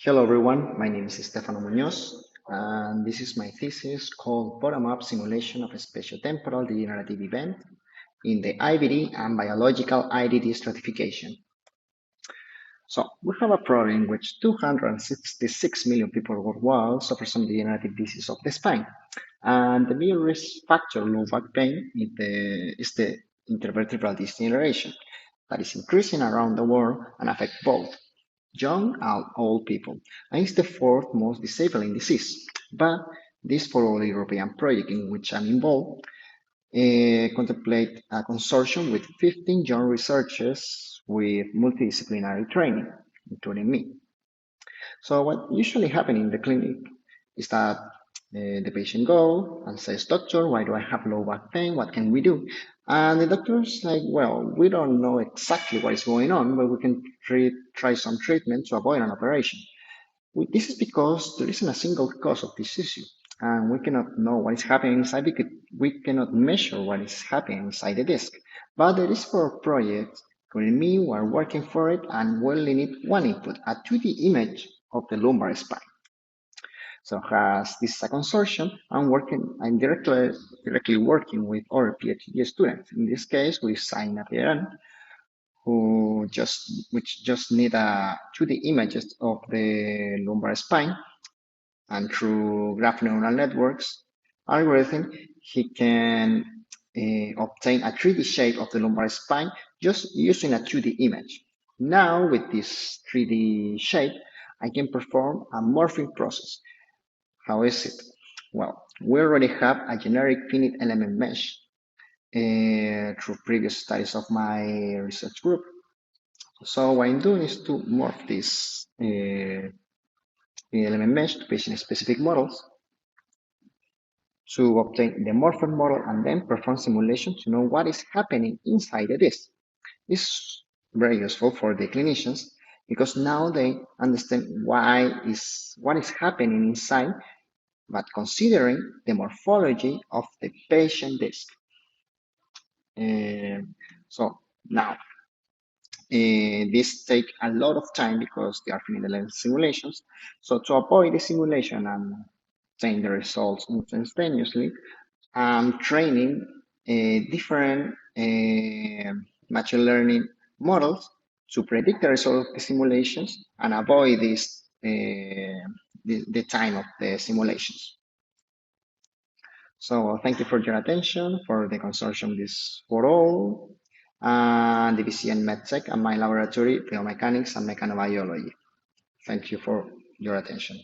Hello everyone, my name is Estefano Muñoz, and this is my thesis called Bottom-up Simulation of a Spatio-Temporal Degenerative Event in the IVD and Biological IDD Stratification. So, we have a problem in which 266 million people worldwide suffer some degenerative disease of the spine, and the main risk factor low back pain is the intervertebral degeneration that is increasing around the world and affect both young and old people, and it's the fourth most disabling disease. But this for all European project in which I'm involved contemplate a consortium with 15 young researchers with multidisciplinary training, including me. So what usually happens in the clinic is that the patient goes and says, "Doctor, why do I have low back pain? What can we do?" And the doctor's like, "Well, we don't know exactly what is going on, but we can try some treatment to avoid an operation." This is because there isn't a single cause of this issue, and we cannot know what is happening inside because we cannot measure what is happening inside the disc. But there is for a project, including me, we are working for it, and we only need one input, a 2D image of the lumbar spine. So as this is a consortium, I'm directly working with other PhD students. In this case, with Systematizing, which just need a 2D images of the lumbar spine, and through graph neural networks algorithm, he can obtain a 3D shape of the lumbar spine just using a 2D image. Now with this 3D shape, I can perform a morphing process. How is it? Well, we already have a generic finite element mesh through previous studies of my research group. So what I'm doing is to morph this element mesh to patient-specific models to obtain the morphed model and then perform simulation to know what is happening inside the disc. This is very useful for the clinicians because now they understand what is happening inside, but considering the morphology of the patient disc. So now, this take a lot of time because they are finite element simulations. So to avoid the simulation and obtain the results instantaneously, I'm training different machine learning models to predict the result of the simulations and avoid the time of the simulations. So thank you for your attention. For the consortium, this for all, and the VCN MedTech and my laboratory, biomechanics and mechanobiology. Thank you for your attention.